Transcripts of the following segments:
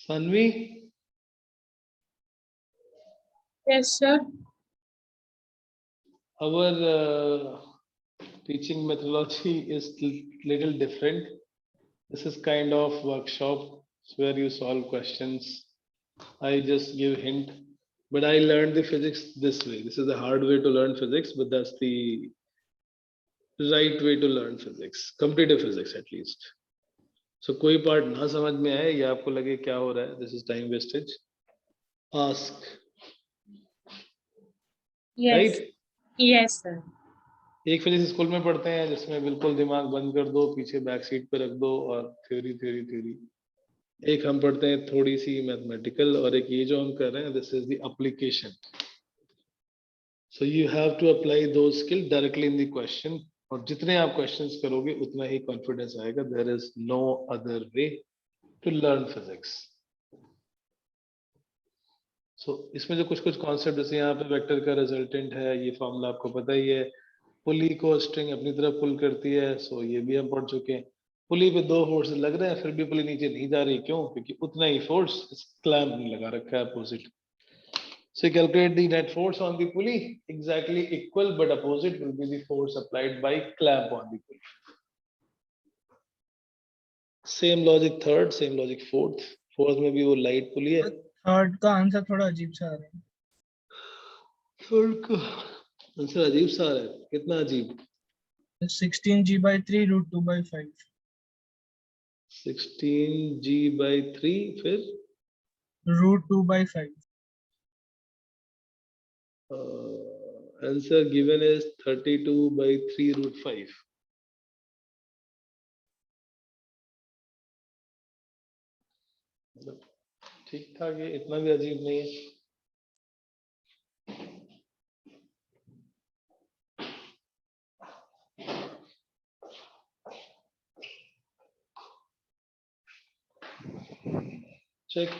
Sanvi, Yes, sir. our teaching methodology is little different. This is kind of workshop where you solve questions. I just give hint, but I learned the physics this way. This is the hard way to learn physics, but that's the right way to learn physics, competitive physics at least. So कोई part ना समझ में आए या आपको लगे क्या हो रहा है, this is time wastage, ask. Yes. Right? Yes, sir. एक फिजिक्स स्कूल में पढ़ते हैं जिसमें बिल्कुल दिमाग बंद कर दो, पीछे बैक सीट पे रख दो और थ्योरी थ्योरी थ्योरी. एक हम पढ़ते हैं थोड़ी सी मैथमेटिकल, और एक ये जो हम कर रहे हैं, this is the application. So you have to apply those skill directly in the question, और जितने आप क्वेश्चंस करोगे उतना ही कॉन्फिडेंस आएगा. There is no other way to learn physics. So इसमें जो कुछ कुछ कॉन्सेप्ट, जैसे यहाँ पे वेक्टर का रिजल्टेंट है, ये फॉर्मूला आपको पता ही है. पुली को स्ट्रिंग अपनी तरफ पुल करती है, सो ये भी हम पढ़ चुके हैं. पुली पे दो फोर्स लग रहे हैं, फिर भी पुली नीचे नहीं जा रही. क्यों? क्योंकि उतना ही फोर्स इस क्लैंप में लगा रखा है opposite. So you calculate the net force on the pulley, exactly equal but opposite will be the force applied by clamp on the pulley. Same logic third, same logic fourth. Fourth में भी वो light pulley है. Third का answer थोड़ा अजीब सा आ रहा है. थर्ड का आंसर अजीब सा आ रहा है. कितना अजीब? 16g/3 √2/5. 16g/3 फिर √2/5. Answer given is 32/3 √5. ठीक ठाक है, इतना भी अजीब नहीं है. Check.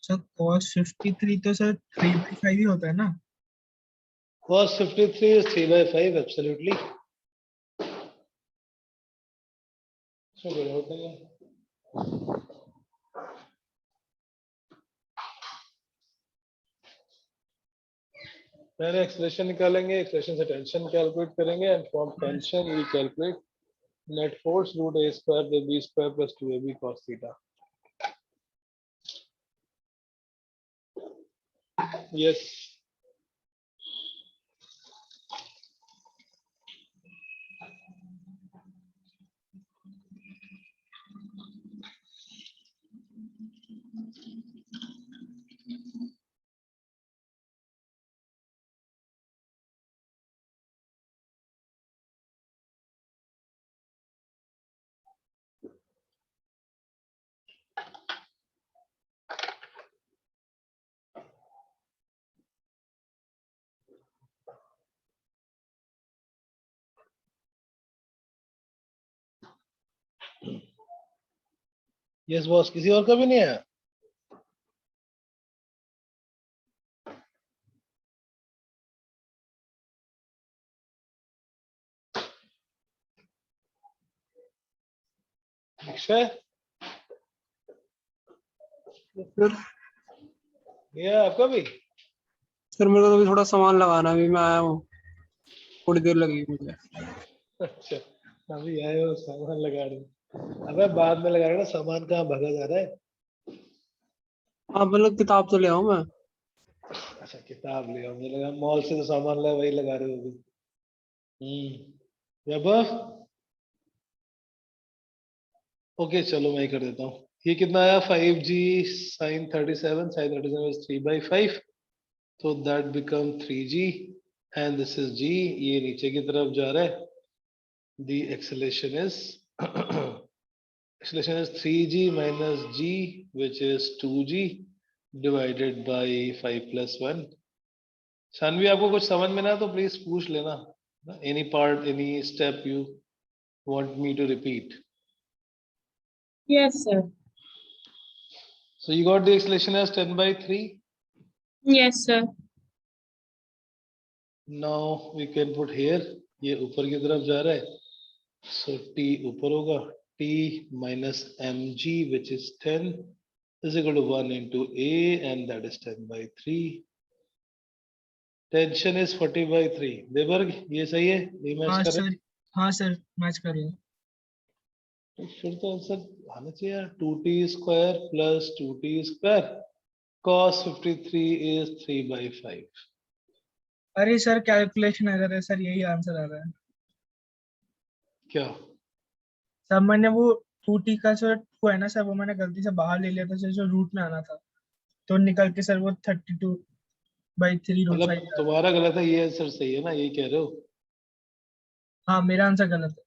सर cos 53 तो सर 3/5 ही होता है ना? Cos 53 is 3/5, absolutely. So good होता है. पहले एक्सप्रेशन निकालेंगे, एक्सप्रेशन से टेंशन कैलकुलेट करेंगे, and from tension we calculate net force √a² b² + 2ab cos theta. Yes. Yes boss, किसी और का भी नहीं आया? अक्षय, सर ये आपका भी? सर मेरे को तो अभी थोड़ा सामान लगाना है, अभी मैं आया हूँ, थोड़ी देर लगेगी मुझे. अच्छा, अभी आए हो, सामान लगा रहे हो. अबे बाद में लगा रहे ना, सामान कहाँ भगा जा रहा है. हाँ मतलब किताब तो ले आऊँ मैं. अच्छा, किताब ले आओ. मुझे लगा मॉल से तो सामान लाए, वही लगा रहे हो अभी. ओके, चलो मैं ही कर देता हूँ. ये कितना आया? 5g sin 37. sin 37 is 3/5, so that become 3g, and this is g. ये नीचे की तरफ जा रहा है. The acceleration is acceleration is 3g minus g, which is 2g divided by 5 + 1. Shanvi, आपको कुछ समझ में ना तो प्लीज पूछ लेना. Any part, any step you want me to repeat? Yes, sir. So you got the acceleration as 10/3. Yes, sir. Now we can put here, ये ऊपर की तरफ जा रहा है, so t ऊपर होगा, t minus mg which is 10 is equal to 1 into a and that is 10 by 3. Tension is 40 by 3. देवर्ग ये सही है, ये मैच हाँ कर रहे सर, हैं? हाँ सर, मैच कर रहे हैं। तो फिर तो आंसर आना चाहिए यार, 2t square plus 2t square cos 53 is 3 by 5. अरे सर कैलकुलेशन एरर है सर, यही आंसर आ रहा है क्या? सर। मैंने वो 2t का जो 2 है ना सर, वो मैंने गलती से बाहर ले लिया था सर, जो रूट में आना था, तो निकल के सर वो 32/3 रूट मतलब 5 आ रहा है। तुम्हारा गलत है, ये आंसर सही है ना, यही कह रहे हो? हाँ मेरा आंसर गलत है।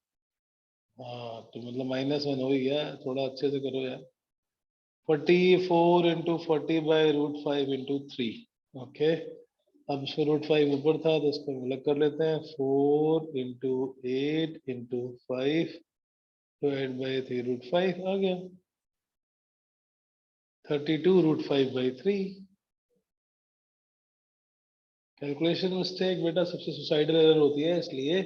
हाँ तो मतलब -1 हो ही गया, थोड़ा अच्छे से करो यार। 44 into 40 by root 5 into 3. Okay, अब इसको रूट 5 ऊपर था तो इसको हम अलग कर लेते हैं, 4 into 8 into 5 divide by 3 root 5 आ गया, 32 रूट 5 by 3. कैलकुलेशन मिस्टेक बेटा सबसे सुसाइडल एरर होती है, इसलिए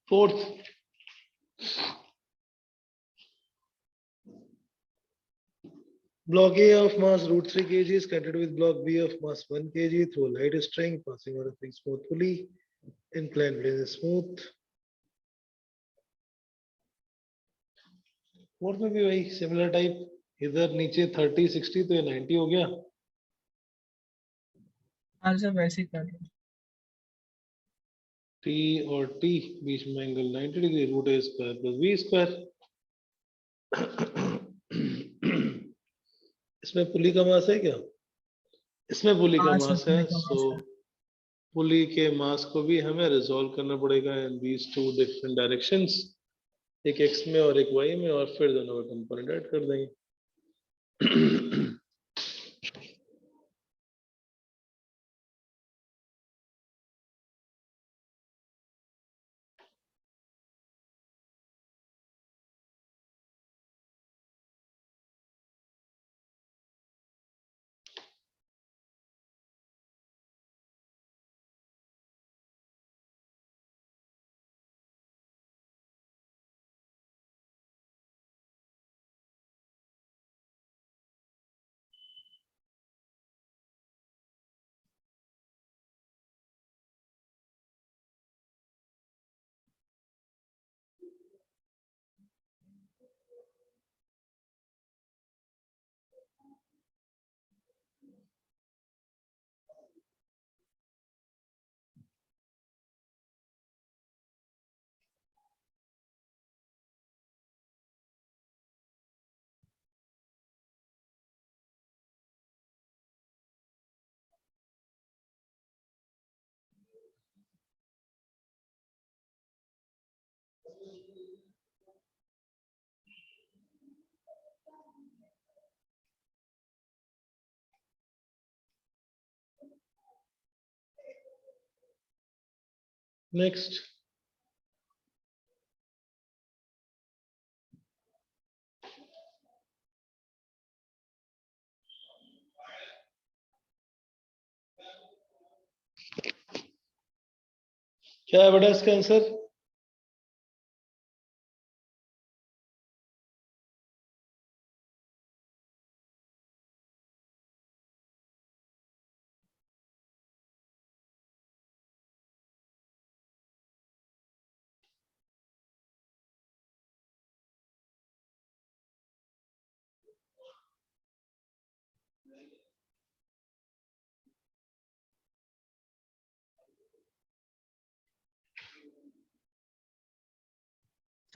fourth, block A of mass root 3 kg is connected with block B of mass 1 kg through a light string passing on a free smooth pulley. Inclined plane is smooth. Fourth में भी वही similar type, इधर नीचे 30 60 तो ये 90 हो गया। हाँ सर वैसे ही कर रहे हैं। T और T बीच में एंगल 90 डिग्री, रूट ए स्क्वायर प्लस बी स्क्वायर। इसमें पुली का मास है क्या? इसमें पुली का हाँ सर मास है, पुली का सो मास है। पुली के मास को भी हमें रिजोल्व करना पड़ेगा in these two different directions, एक एक्स में और एक वाई में, और फिर दोनों का कंपोनेंट ऐड कर देंगे। नेक्स्ट, क्या है बेटा इसका आंसर?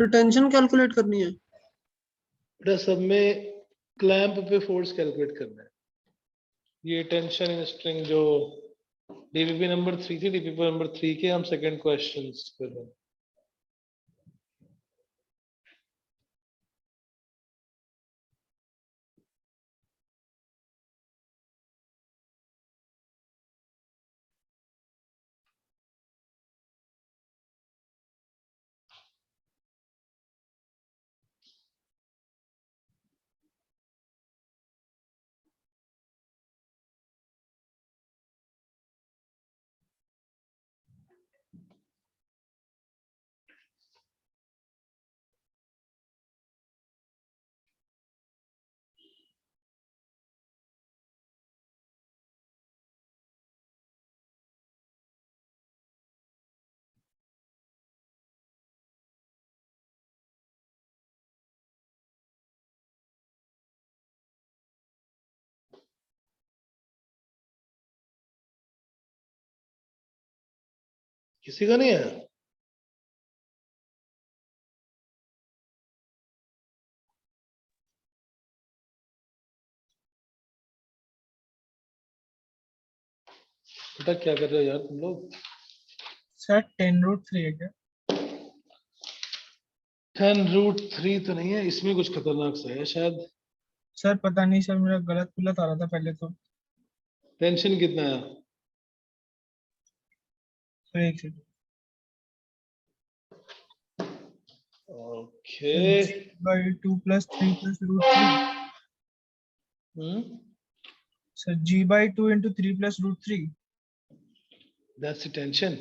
तो टेंशन कैलकुलेट करनी है। बेटा सब में क्लैंप पे फोर्स कैलकुलेट करना है। ये टेंशन इन स्ट्रिंग जो डीपीपी नंबर 3 थी, डीपीपी नंबर 3 के हम सेकंड क्वेश्चंस कर रहे हैं। किसी का नहीं है? बेटा क्या कर रहे हो यार तुम लोग? सर 10√3 है क्या? 10√3 तो नहीं है, इसमें कुछ खतरनाक सा है शायद। सर पता नहीं सर, मेरा गलत पुलत आ रहा था पहले तो। टेंशन कितना है? सर एक second. Okay. G/2 + 3 + √3। Sir G/2 × 3 + √3। That's the tension.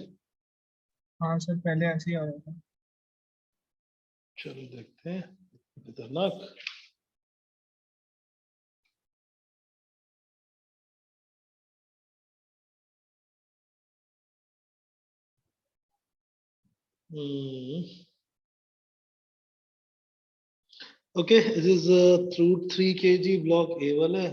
हाँ सर, पहले ऐसे ही आ रहा था। चलो देखते हैं। खतरनाक। Okay, this is through 3 kg block A1 है।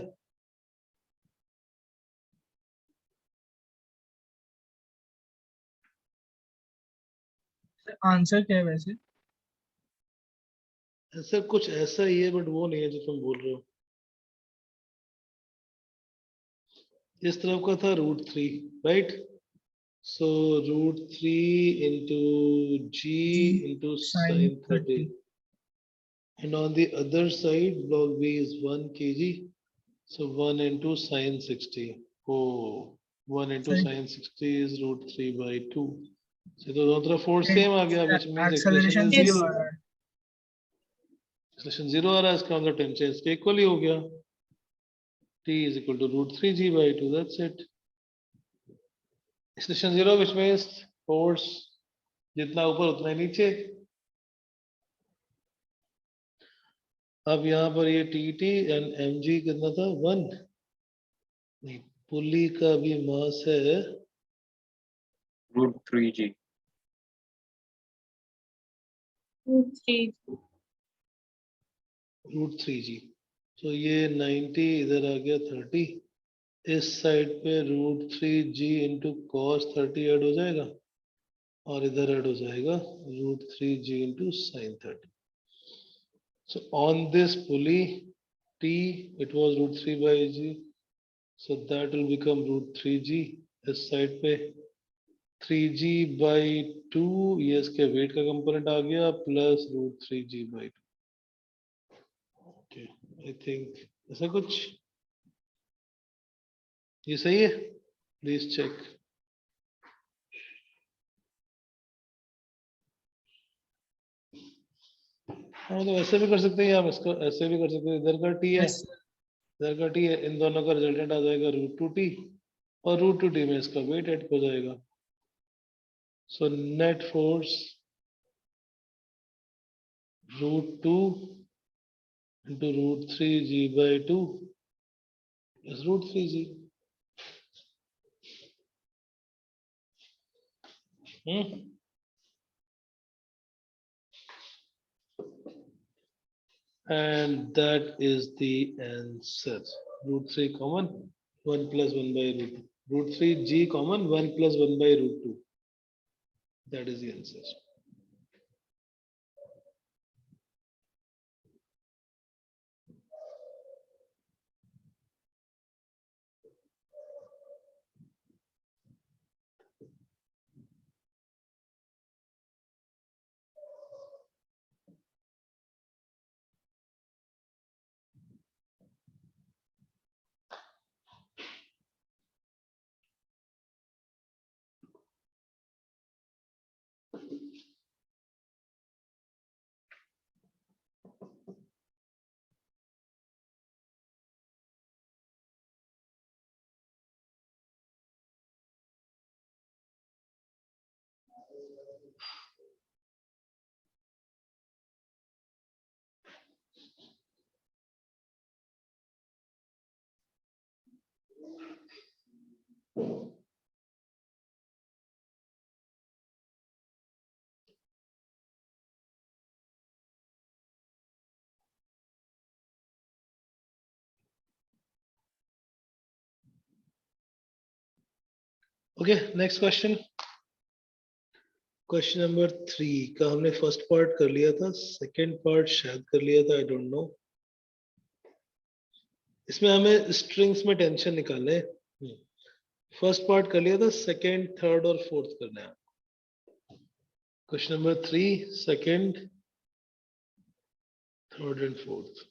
सर आंसर क्या है वैसे? ऐसा कुछ ऐसा ही है, बट वो नहीं है जो तुम बोल रहे हो। इस तरफ का था √3, right? So √3 into G into sin sin 30. And on the other side, block B is 1 kg. So 1 into sin 60. Oh, 1 into Sir, sin 60 is √3/2. So तो दोनों तरफ फोर्स सेम आ गया, which means acceleration acceleration is Yes, 0 आ zero. रहा है। Acceleration 0 आ रहा है, इसका मतलब टेंशन इसके इक्वल ही हो गया। T is equal to √3g/2. That's it. Acceleration 0, which means force जितना ऊपर उतना ही नीचे। अब यहाँ पर ये TT and mg कितना था? 1। नहीं, पुली का भी मास है √3g। √3. √3g। तो ये 90 इधर आ गया 30। इस साइड पे √3g into cos 30 ऐड हो जाएगा और इधर ऐड हो जाएगा √3g into sin 30। So on this pulley T, it was √3/g, so that will become √3g। इस साइड पे 3g/2, ये इसके वेट का कंपोनेंट आ गया, plus √3g/2। Okay, I think ऐसा कुछ ये सही है। Please check. हाँ तो ऐसे भी कर सकते हैं, हम इसको ऐसे भी कर सकते हैं। इधर का टी है, यस इधर का टी है, इन दोनों का रिजल्टेंट आ जाएगा √2t, और √2t में इसका वेट ऐड हो जाएगा। So net force √2 into √3g/2 is √3g। And that is the answer. √3 common, 1 plus 1/√2. √3g common, 1 plus 1/√2. That is the answer. Okay next question, question number 3 का हमने first part कर लिया था, second part शायद कर लिया था, आई डोंट नो। इसमें हमें स्ट्रिंग्स में टेंशन निकालना है। फर्स्ट पार्ट कर लिया था, सेकंड थर्ड और फोर्थ करना है। Question number 3 second third and fourth.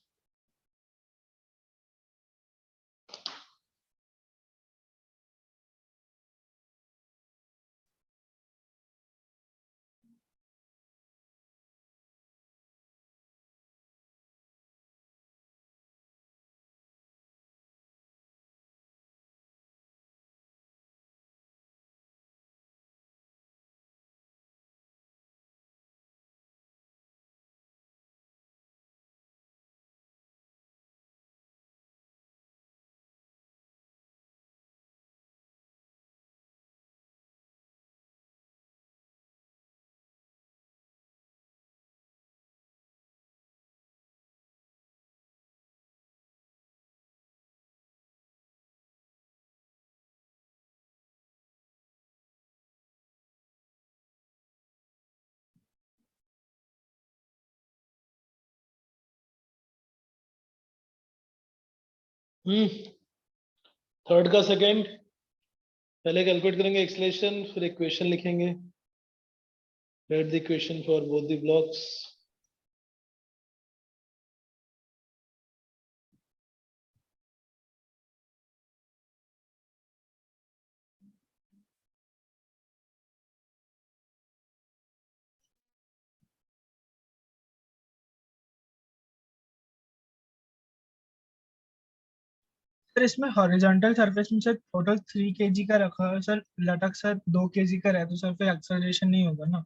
Third का सेकंड पहले कैलकुलेट करेंगे एक्सलेशन, फिर इक्वेशन लिखेंगे। Right the equation for both the blocks. Sir इसमें हॉरिजॉन्टल सरफेस में सर टोटल 3 kg का रखा है सर, लटक सर 2 kg का रहे तो सर फिर एक्सेलरेशन नहीं होगा ना।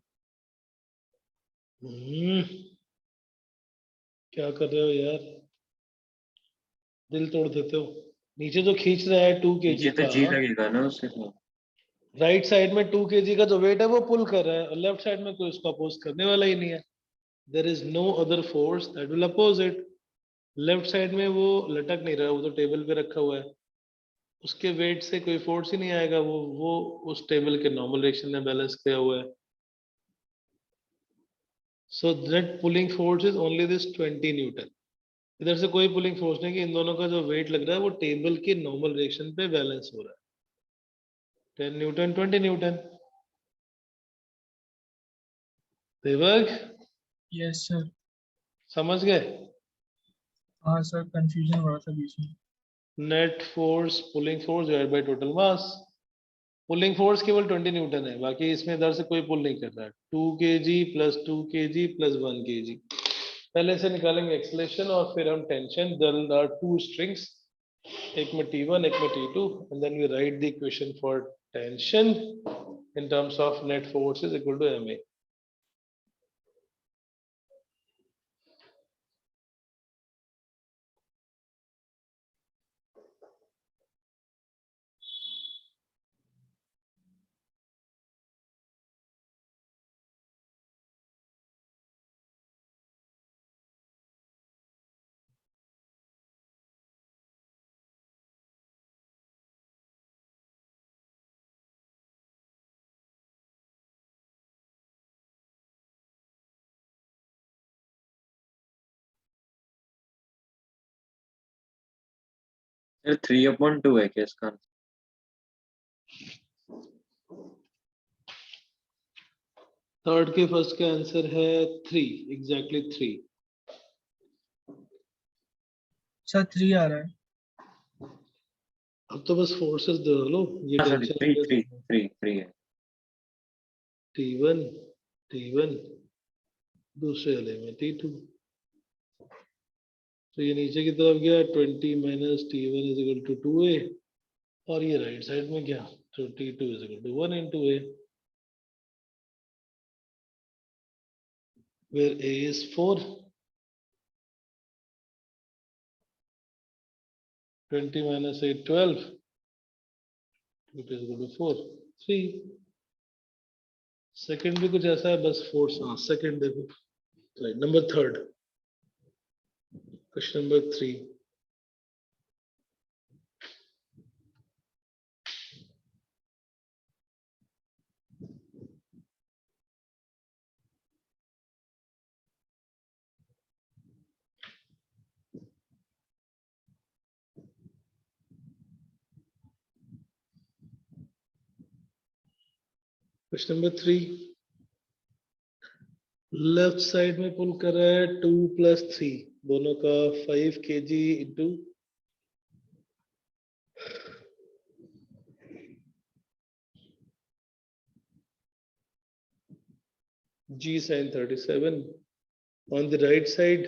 हम्म, क्या कर रहे हो यार, दिल तोड़ देते हो। नीचे जो खींच रहा है 2 kg नीचे तो जी का, लगेगा ना उससे तो। राइट साइड में 2 kg का जो वेट है वो पुल कर रहा है, और लेफ्ट साइड में कोई उसको अपोज करने वाला ही नहीं है। There is no other force that will oppose it. Left side में वो लटक नहीं रहा, वो तो टेबल पे रखा हुआ है, उसके वेट से कोई फोर्स ही नहीं आएगा, वो उस टेबल के नॉर्मल डायरेक्शन में बैलेंस किया हुआ है। So net pulling force is only this 20 Newton. इधर से कोई पुलिंग फोर्स नहीं कि इन दोनों का जो वेट लग रहा है वो टेबल के नॉर्मल डायरेक्शन पे बैलेंस हो रहा है। 10 न्यूटन 20 न्यूटन। देवग यस सर। समझ गए? हाँ सर, कंफ्यूजन हो रहा था बीच में। Net force pulling force divide by total mass. Pulling force केवल 20 न्यूटन है, बाकी इसमें इधर से कोई पुल नहीं कर रहा है। 2 kg plus 2 kg plus 1 kg। पहले से निकालेंगे एक्सलेशन और फिर हम tension. There are two strings, एक में T1 एक में T2, and then we write the equation for tension in terms of net force is equal to ma। Sir 3/2 है क्या इसका? थर्ड के फर्स्ट का आंसर है 3, एग्जैक्टली 3। सर 3 आ रहा है। अब तो बस फोर्सेस दे लो, ये सॉरी टेंशन 3 है। T1 T1 दूसरे वाले में T2। तो ये नीचे की तरफ गया 20 minus T1 is equal to 2a, और ये राइट साइड में गया तो T2 is equal to 1 into a, where a is 4। 20 minus 8 12, it is equal to 4 3। Second भी कुछ ऐसा है, बस फोर्स। हाँ सेकंड देखो, right number third, question number 3। Question number 3, left side में पुल कर रहा है 2 + 3, दोनों का 5 kg into g sin 37 on the right side.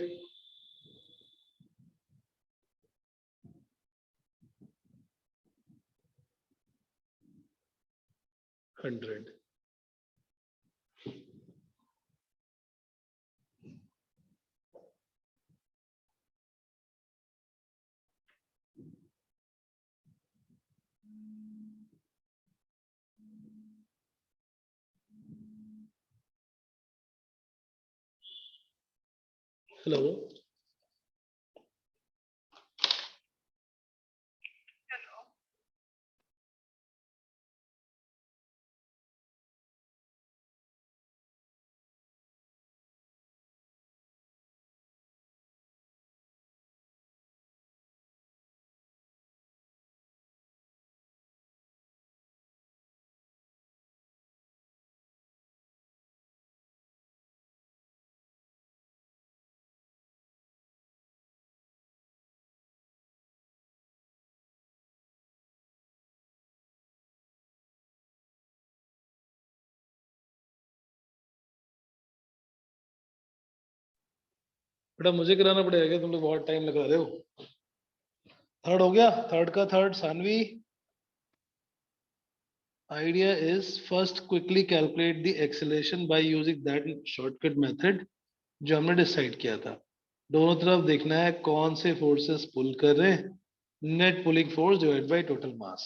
$100. Hello. बेटा मुझे कराना पड़ेगा क्या? तुम लोग बहुत टाइम लगा रहे हो। थर्ड हो गया, थर्ड का third Saanvi. Idea is first quickly calculate the acceleration by using that shortcut method जो हमने डिसाइड किया था। दोनों तरफ देखना है कौन से फोर्सेस पुल कर रहे हैं, net pulling force divide by total mass.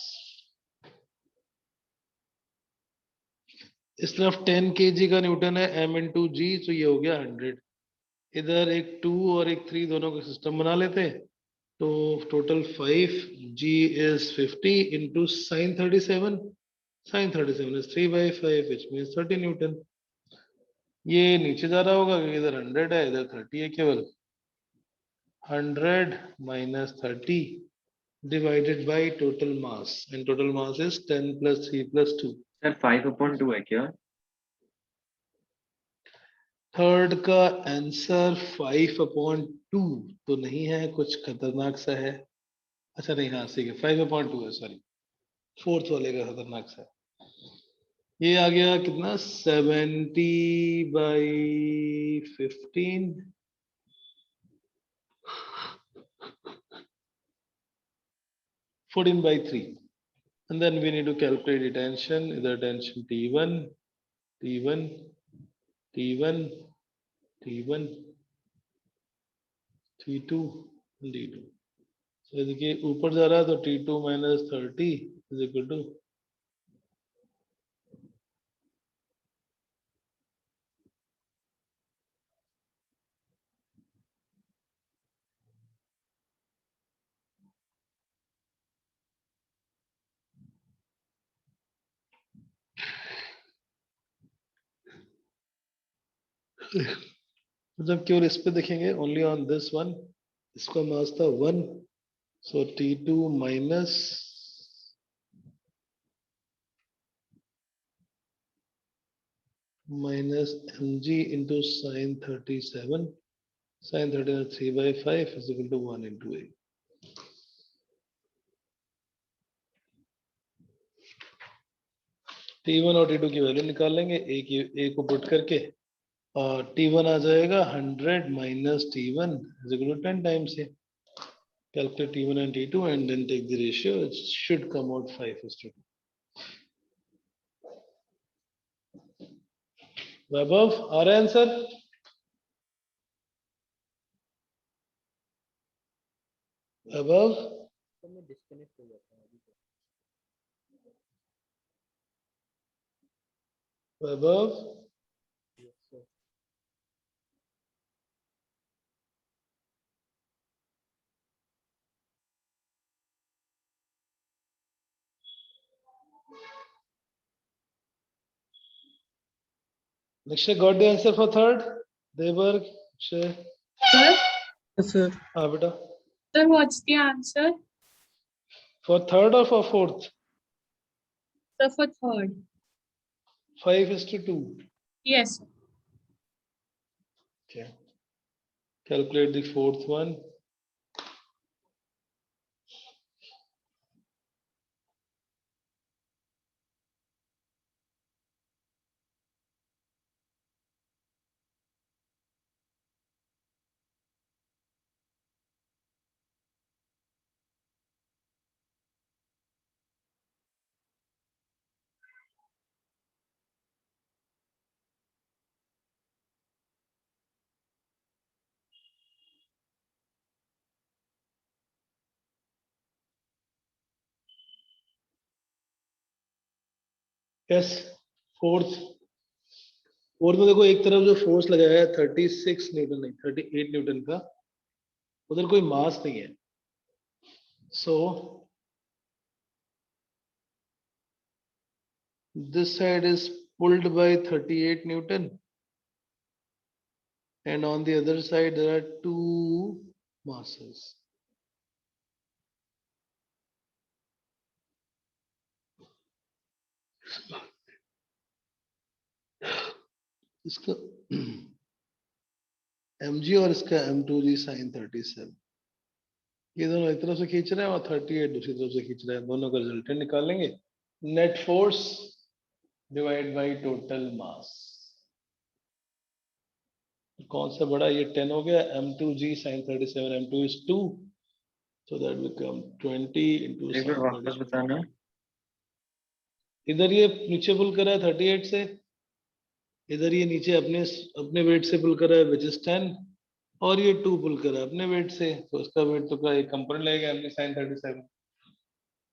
इस तरफ 10 kg का न्यूटन है m × g, तो ये हो गया 100। इधर एक 2 और एक 3 दोनों का सिस्टम बना लेते हैं, तो total 5, g is 50 into sin 37, sin 37 is 3/5 which means 30 Newton. ये नीचे जा रहा होगा क्योंकि इधर 100 है, इधर 30 है केवल। 100 minus 30 divided by total mass, and total mass is 10 + 3 + 2। Sir 5/2 है क्या? थर्ड का आंसर 5/2 तो नहीं है, कुछ खतरनाक सा है। अच्छा नहीं, हाँ ठीक है 5/2 है, सॉरी फोर्थ वाले का खतरनाक सा है। ये आ गया कितना 70/15, 14/3, and then we need to calculate the tension. Either tension T1, T1, T1, T1, T2 and T2। तो देखिए ऊपर जा रहा है तो T2 - 30 = to मतलब केवल इस पे देखेंगे, ओनली ऑन दिस वन। इसका मास था 1, सो T2 minus mg into sin 37, sin 37 3/5 is equal to 1 × A। T1 और T2 की वैल्यू निकाल लेंगे, ए को पुट करके, और T1 आ जाएगा 100 minus T1 is equal to 10 times A। Calculate T1 and T2 and then take the ratio. It should come out 5:2। वैभव आ रहा है answer? Vaibhav Vaibhav Nikshay got the answer for third? Devar, Nikshay? Sir, Yes, sir. हाँ बेटा। sir, what's the answer? For third or for fourth? Sir, for third. 5:2. Yes, sir. Okay. Calculate the fourth one. Yes, fourth. Fourth में देखो एक तरफ जो force लगाया है 36 Newton नहीं 38 न्यूटन का, उधर कोई मास नहीं है. So this side is pulled by 38 Newton, and on the other side there are two masses. इसका mg और इसका m2g sin 37, ये दोनों एक तरफ से खींच रहे हैं और 38 दूसरी तरफ से खींच रहे हैं, दोनों का रिजल्टेंट निकालेंगे. Net force divide by total mass, कौन सा बड़ा, ये 10 हो गया. m2g sin 37, m2 is 2, so that become 20 into एक बार sin वापस बताना. 37. इधर ये नीचे पुल करा है 38 से, इधर ये नीचे अपने अपने वेट से पुल करा है विच इज 10, और ये 2 पुल करा है अपने वेट से, तो इसका वेट तो का एक कंपोनेंट लगेगा अपनी sin 37.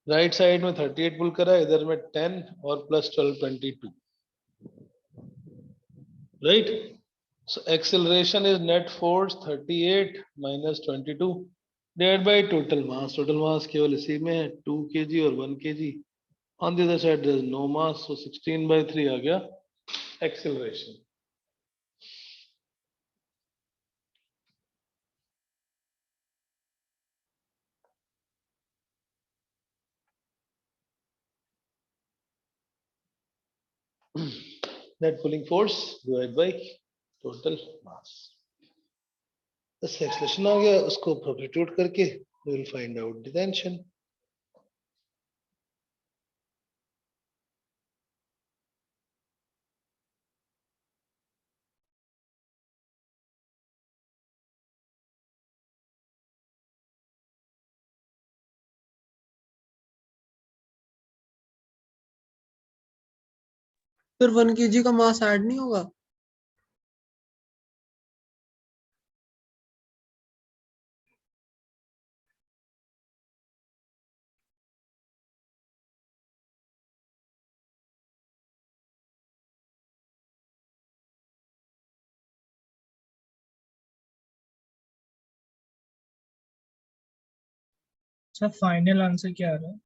राइट साइड में 38 पुल करा है, इधर में 10 और plus 12 22, right. So acceleration is net force 38 minus 22 divide by total mass. Total mass केवल इसी में है 2 kg और 1 kg. On the other side there is no mass, so 16/3 आ गया acceleration. Net pulling force divided by total mass. बस acceleration आ गया, उसको substitute करके we will find out the tension. फिर 1 kg का मास ऐड नहीं होगा? सर फाइनल आंसर क्या आ रहा है?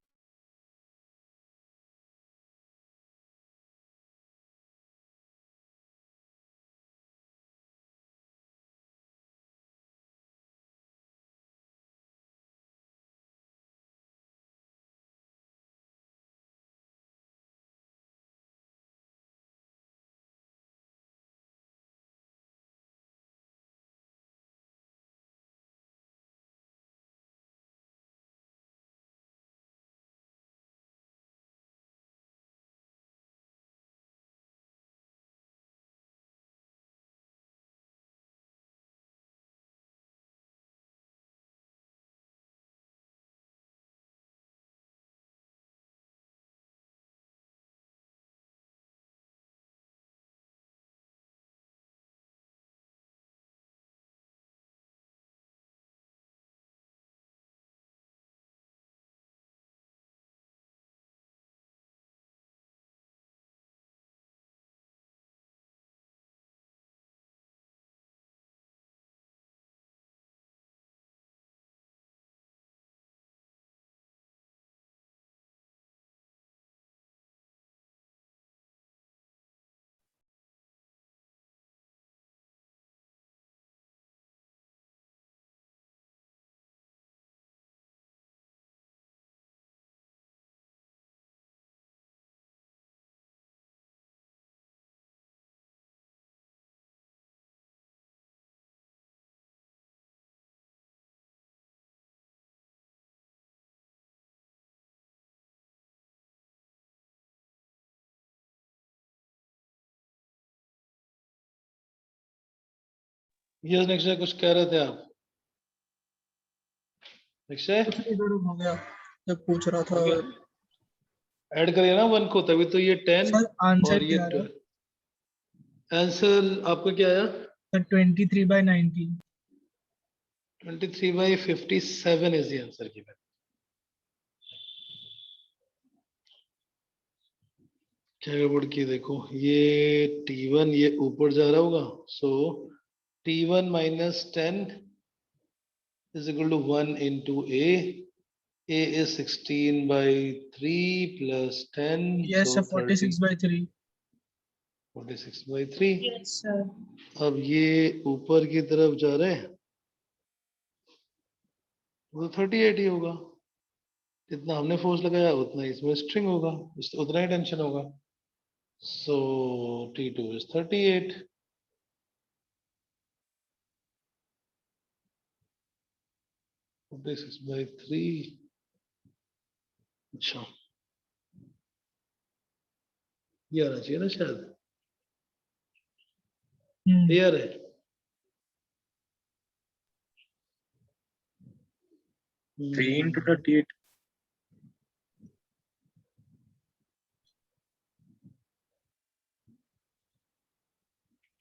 यस निश्चय कुछ कह रहे थे आप निश्चय कुछ नहीं सर, हो गया जब पूछ रहा था। ऐड करिए ना 1 को तभी तो ये 10 सर आंसर और ये क्या आ रहा है? 12 आंसर आपका क्या आया sir 23/19। 23/57 is the answer given. क्या गड़बड़ की देखो ये T1 ये ऊपर जा रहा होगा सो T1 minus 10 is equal to 1 into A. A is 16/3 plus 10 yes so sir 30 46/3। 46/3. Yes, sir. अब ये ऊपर की तरफ जा रहे हैं तो 38 ही होगा जितना हमने फोर्स लगाया उतना इसमें स्ट्रिंग होगा उतना ही टेंशन होगा सो T2 is 38. 46/3. अच्छा ये आना चाहिए ना शायद क्लियर है 3 into 38.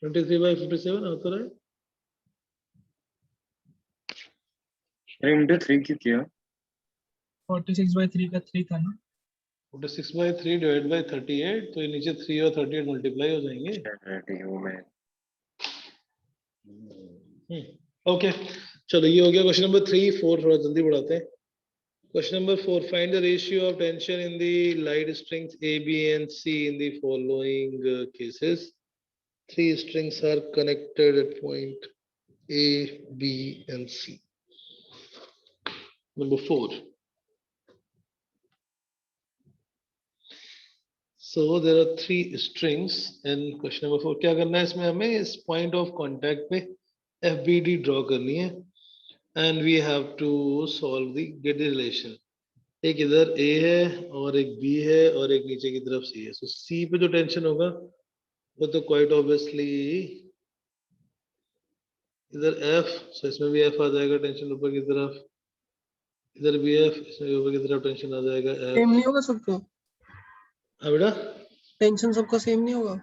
ट्वेंटी 23/57 आता रहा है अरे into 3 क्यों किया? 46/3 का 3 था ना। 46/3 डिवाइड बाय 38 तो ये नीचे 3 और 38 मल्टीप्लाई हो जाएंगे रेडी हूँ मैं। ओके चलो ये हो गया क्वेश्चन नंबर 3 4 थोड़ा जल्दी बढ़ाते हैं question number 4 find the ratio of tension in the light strings A B and C in the following cases 3 strings are connected at point A B and C number 4 so there are 3 strings in question number 4 क्या करना है इसमें हमें इस point of contact पे FBD draw करनी है and we have to solve the get the relation एक इधर A है और एक B है और एक नीचे की तरफ C है so C पे जो टेंशन होगा वो तो quite obviously इधर F so इसमें भी F आ जाएगा टेंशन ऊपर की तरफ इधर भी F इसमें ऊपर की तरफ टेंशन आ जाएगा F सेम नहीं होगा सबका? हाँ बेटा टेंशन सबका सेम नहीं होगा?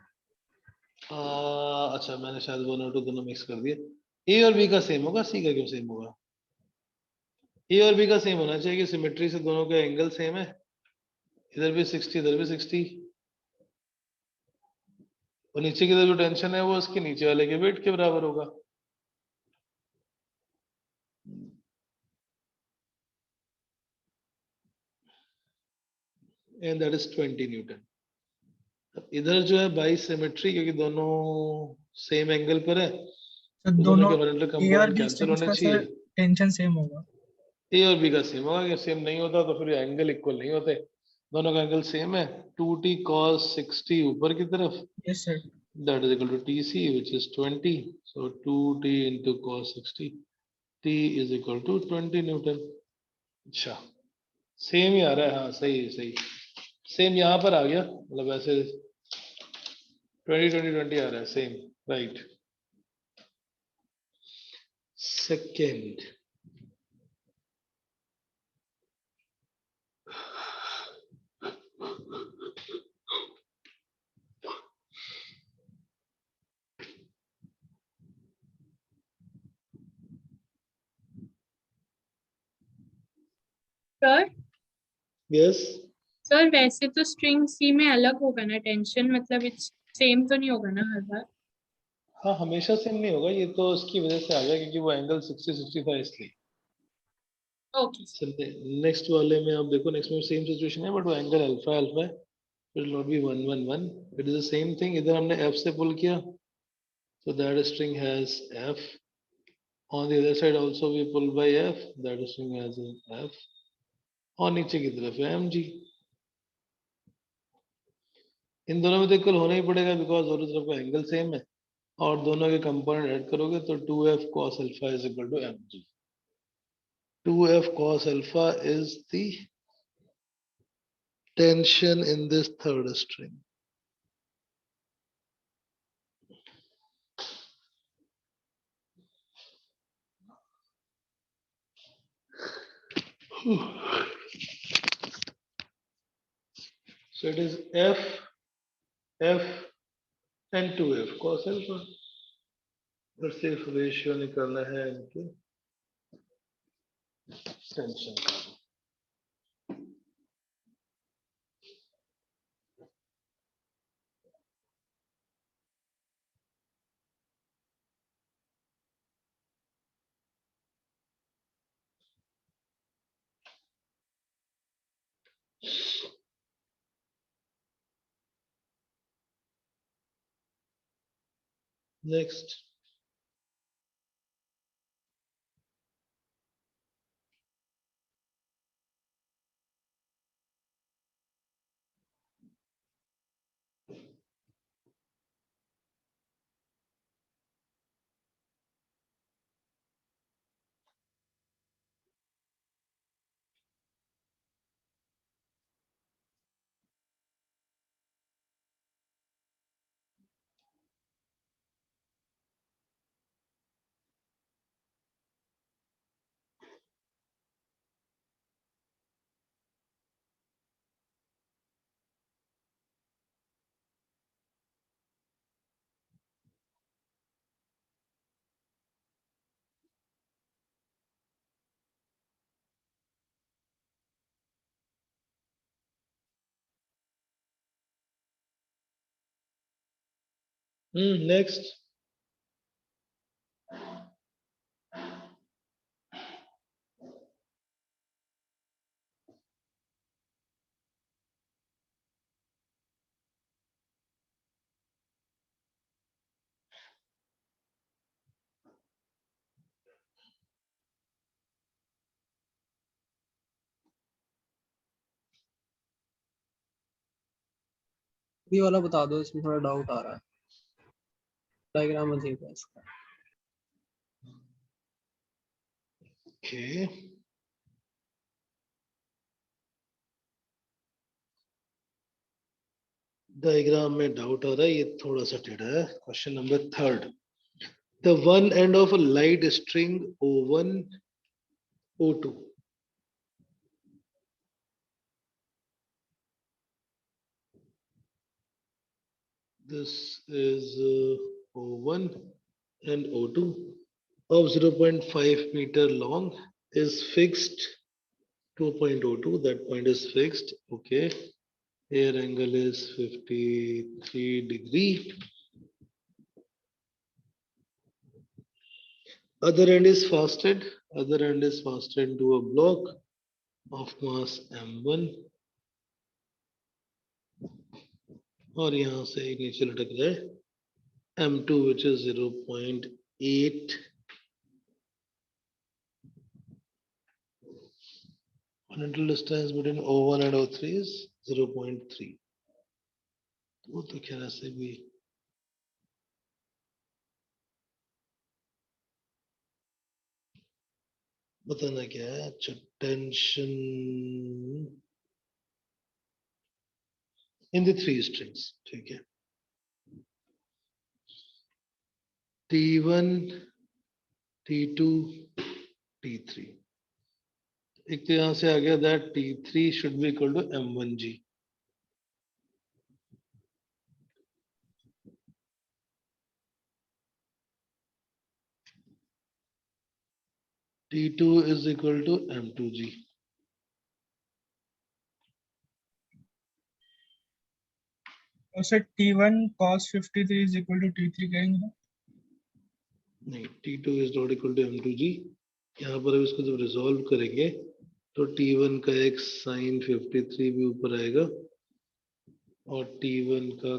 अच्छा मैंने शायद वन और टू दोनों मिक्स कर दिए ए और बी का सेम होगा सी का क्यों सेम होगा ए और बी का सेम होना चाहिए कि सिमेट्री से दोनों का एंगल सेम है इधर भी 60 इधर भी 60 और नीचे की तरफ जो टेंशन है वो उसके नीचे वाले के वेट के बराबर होगा एंड दैट इज 20 न्यूटन इधर जो है बाई सिमेट्री क्योंकि दोनों सेम एंगल पर है तो तो दोनों दोनों के हॉरिजॉन्टल ए और कंपोनेंट बी कैंसिल स्ट्रिंग्स होने का चाहिए सर टेंशन सेम होगा। ए और बी का सेम होगा कि सेम नहीं होता तो फिर एंगल इक्वल नहीं होते दोनों का एंगल सेम है 2t cos 60 ऊपर की तरफ yes sir. that is equal to tc which is 20 so 2t into cos 60 t is equal to 20 Newton अच्छा सेम ही आ रहा है हाँ सही है सही सेम यहाँ पर आ गया मतलब ऐसे 20 20 20 आ रहा है same right second sir yes sir वैसे तो स्ट्रिंग सी में अलग होगा ना टेंशन मतलब इट्स सेम तो नहीं होगा ना हर बार। हाँ हमेशा सेम नहीं होगा ये तो उसकी वजह से आ गया क्योंकि वो एंगल 60 60 था इसलिए ओके चलते नेक्स्ट वाले में आप देखो नेक्स्ट में सेम सिचुएशन है बट वो एंगल अल्फा अल्फा है it will not be 1 1 1 it is the same thing इधर हमने एफ से पुल किया so that string has f on the other side also we pull by f that string has a f और नीचे की तरफ है mg इन दोनों में तो इक्वल होना ही पड़ेगा बिकॉज दोनों तरफ का एंगल सेम है और दोनों के कंपोनेंट ऐड करोगे तो 2f cos alpha is equal to mg 2f cos alpha is the tension in this third string So it is F, and 2F cos alpha. और सिर्फ रेशियो निकालना है इनके टेंशन का. Next. Next. ये वाला बता दो, इसमें थोड़ा डाउट आ रहा है. डायग्राम अजीब है इसका. Okay. डायग्राम में डाउट आ रहा है, ये थोड़ा सा टेढ़ा है. Question number 3. The one end of a light string O1, O2. This is O1 and O2 of 0.5 meter long is fixed to point O2. That point is fixed. Okay. Here angle is 53 degree. Other end is fastened. Other end is fastened to a block of mass M1. और यहाँ से एक नीचे लटक जाए M2 which is 0.8. Fundamental distance between O1 and O3 is 0.3. वो तो खैर ऐसे भी बताना क्या है. अच्छा, tension in the three strings. ठीक है. T1, T2, T3. एक तो यहाँ से आ गया that T3 should be equal to M1G. T2 is equal to M2G. और sir T1 cos 53 is equal to T3 करेंगे ना? नहीं, T2 is not equal to M2G. यहाँ पर अब इसको जब रिजॉल्व करेंगे तो T1 का एक sin 53 भी ऊपर आएगा और T1 का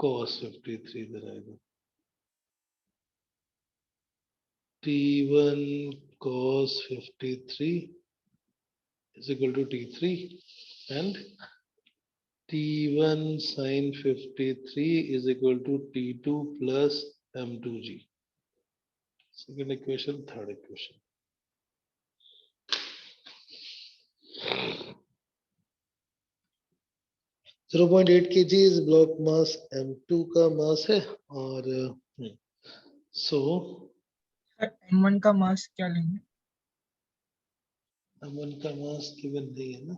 cos 53 इधर आएगा. T1 cos 53 is equal to T3 and T1 sin 53 is equal to T2 plus M2G. Second equation, third equation. .8 kg is block mass M2 का मास है और so सर M1 का मास क्या लेंगे? M1 का मास गिवन नहीं है ना.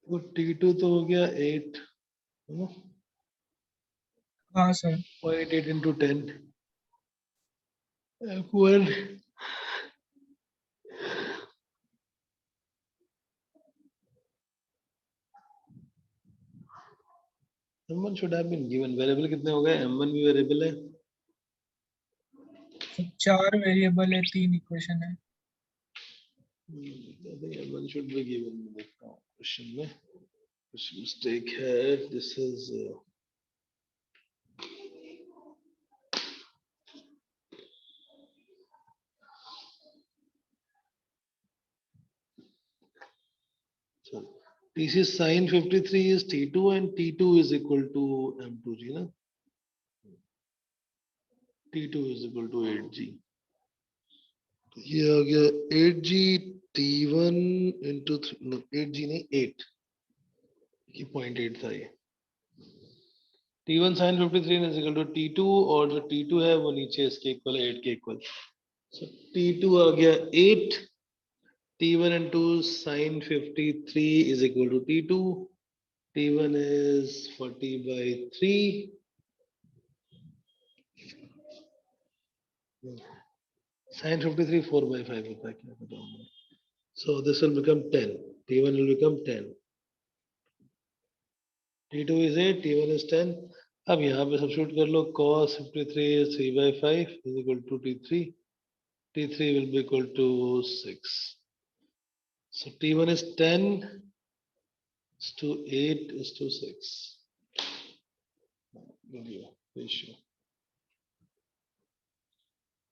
वो T2 तो हो गया 8, है ना? हाँ sir. 0.8 into 10. F1 M1 should have been given. Variable कितने हो गए? M1 भी वेरिएबल है. तो 4 वेरिएबल है, 3 इक्वेशन है. I think M1 should be given. देखता हूँ क्वेश्चन में कुछ मिस्टेक है. This is so TC sin 53 is T2 and T2 is equal to M2G ना. T2 is equal to 8G. ये आ गया 8G T1 into 3, 8G नहीं 8, ये 0.8 था ये. T1 sin 53 is equal to T2 और जो T2 है वो नीचे इसके इक्वल है 8 के इक्वल. So T2 आ गया 8, T1 into sin 53 is equal to T2. T1 is 40 by 3. Sin 53 4 by 5 होता है क्या बताऊँ मैं. So this will become 10. T1 will become 10. T2 is 8, T1 is 10. अब यहाँ पे सब्स्टिट्यूट कर लो. Cos 53 is 3 by 5 is equal to T3. T3 will be equal to 6. So T1 is 10 is to 8 is to 6. Video ratio.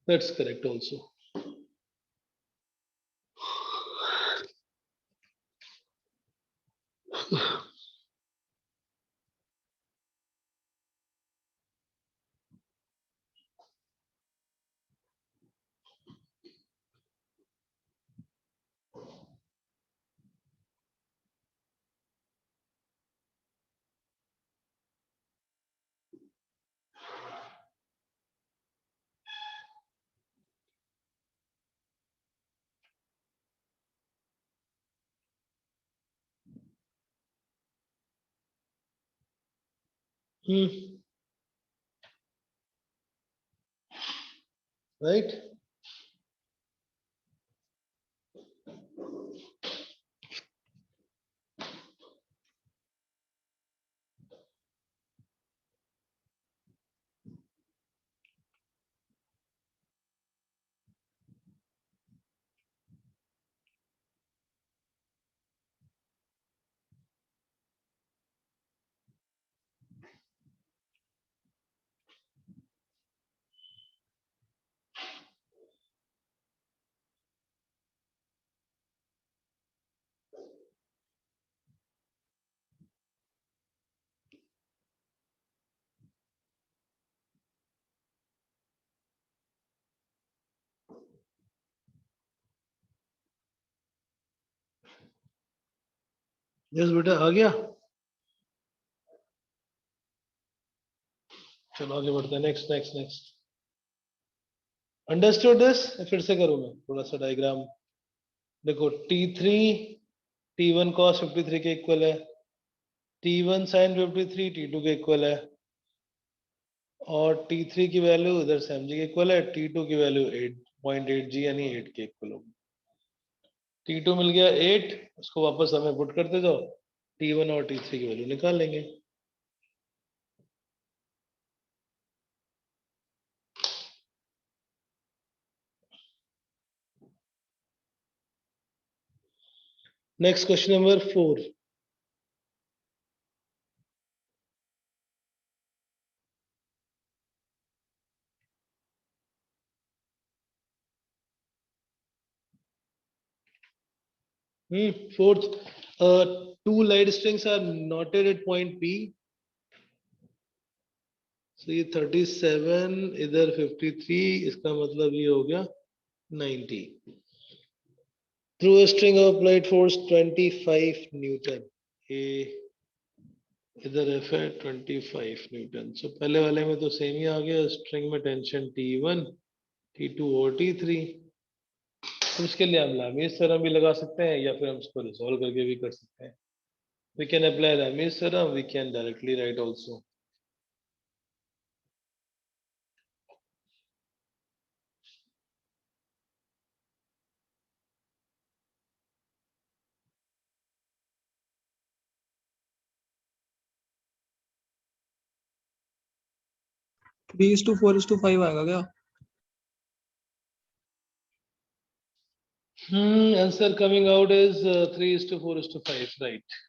That's correct also. Right? Yes, बेटा आ गया. चलो आगे बढ़ते हैं. नेक्स्ट. Understood this. फिर से करूँ मैं थोड़ा सा डायग्राम. देखो T3 T1 cos 53 के इक्वल है. T1 sin 53 T2 के इक्वल है. और T3 की वैल्यू इधर से mg के इक्वल है. T2 की वैल्यू 8.8g यानी 8 के इक्वल होगी. T2 मिल गया 8, उसको वापस हमें पुट करते जाओ. T1 और T3 की वैल्यू निकाल लेंगे. Next question number 4. Fourth, two light strings are knotted at point P. So ये 37 इधर 53, इसका मतलब ये हो गया 90. Through a string of applied force 25 Newton. ये इधर F है 25 न्यूटन. So पहले वाले में तो सेम ही आ गया. स्ट्रिंग में टेंशन T1, T2 और T3. तो उसके लिए हम लामीज थ्योरम भी लगा सकते हैं या फिर हम इसको रिजॉल्व करके भी कर सकते हैं. We can apply Ramis theorem. We can directly write also. Three is to four is to five आएगा क्या? Answer coming out is 3:4:5. Right.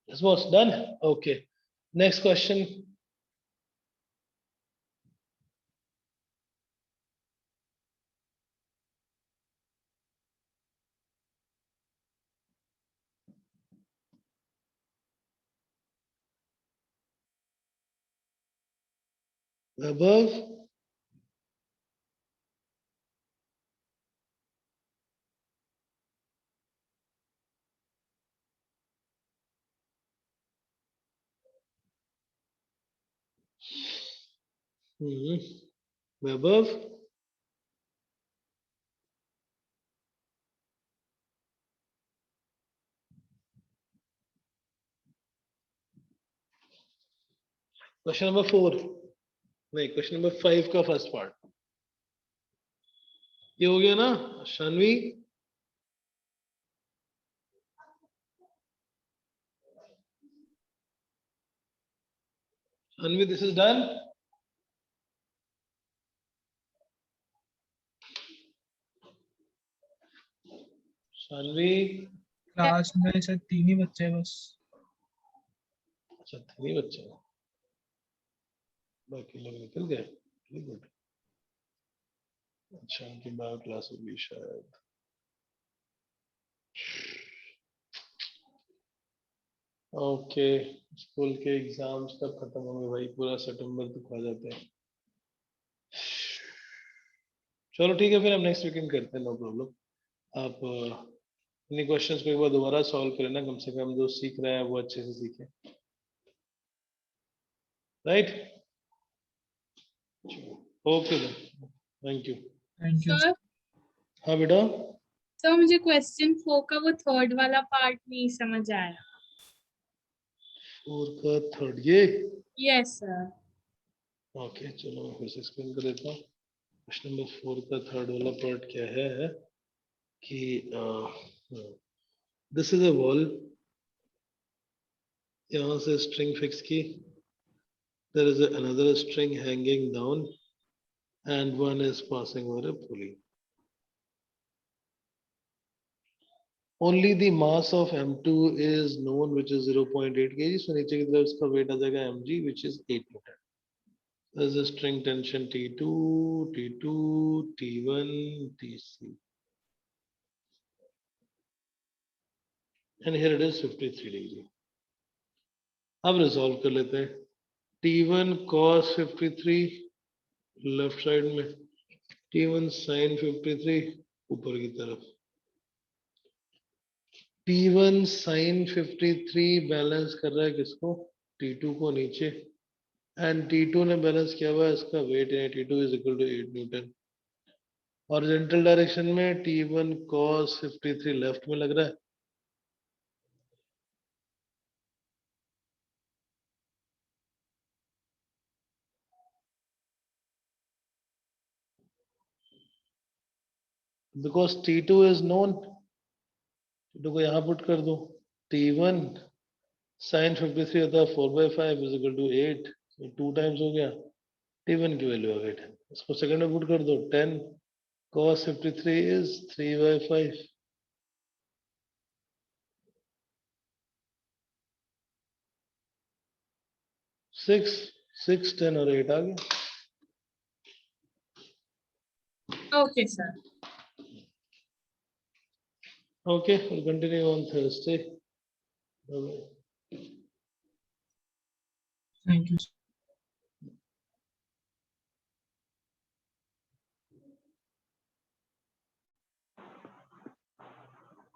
This was done. Okay. Next question. Above. Above. Question number 4. Wait, question number 5 का first part. ये हो गया ना Shanvi? Shanvi, this is done. Shanvi, class में से 3 ही बच्चे हैं बस. अच्छा 3 बच्चे हैं. बाकी लोग निकल गए. Very good. अच्छा उनकी बायो क्लास होगी शायद. ओके, स्कूल के एग्जाम्स कब खत्म होंगे भाई? पूरा सितंबर तक आ जाते हैं. चलो ठीक है, फिर हम नेक्स्ट वीकेंड करते हैं. No problem. आप इन क्वेश्चंस को एक बार दोबारा सॉल्व करें ना, कम से कम जो सीख रहे हैं वो अच्छे से सीखें. Right. Okay, thank you. Thank you. Sir हाँ बेटा. सर मुझे क्वेश्चन 4 का वो थर्ड वाला पार्ट नहीं समझ आया. 4 का थर्ड ये. Yes sir. ओके, चलो मैं फिर से एक्सप्लेन कर देता हूँ. क्वेश्चन नंबर 4 का थर्ड वाला पार्ट क्या है कि दिस इज अ वॉल. यहाँ से स्ट्रिंग फिक्स की. There is another string hanging down and one is passing over a pulley. Only the mass of M2 is known, which is 0.8 kg. So नीचे की तरफ इसका weight आ जाएगा mg, which is 8 Newton. There's a string tension T2, T2, T1, Tc. And here it is 53 degree. अब resolve कर लेते हैं. T1 cos 53 left side में, T1 sin 53 ऊपर की तरफ। T1 sin 53 बैलेंस कर रहा है किसको? T2 को नीचे, एंड T2 ने बैलेंस किया हुआ है इसका वेट है T2 is equal to 8 newton. Horizontal direction में T1 cos 53 लेफ्ट में लग रहा है, because T2 is known. T2 को यहाँ पुट कर दो, T1 sin 53 होता है 4/5 इज इक्वल टू 8, 2 टाइम्स हो गया। T1 की वैल्यू आ गई 10, इसको सेकंड में पुट कर दो, 10 cos 53 is 3/5। 6, 6, 10 और 8 आ गया। Okay, sir. Okay, we'll continue on Thursday. Bye-bye. Thank you.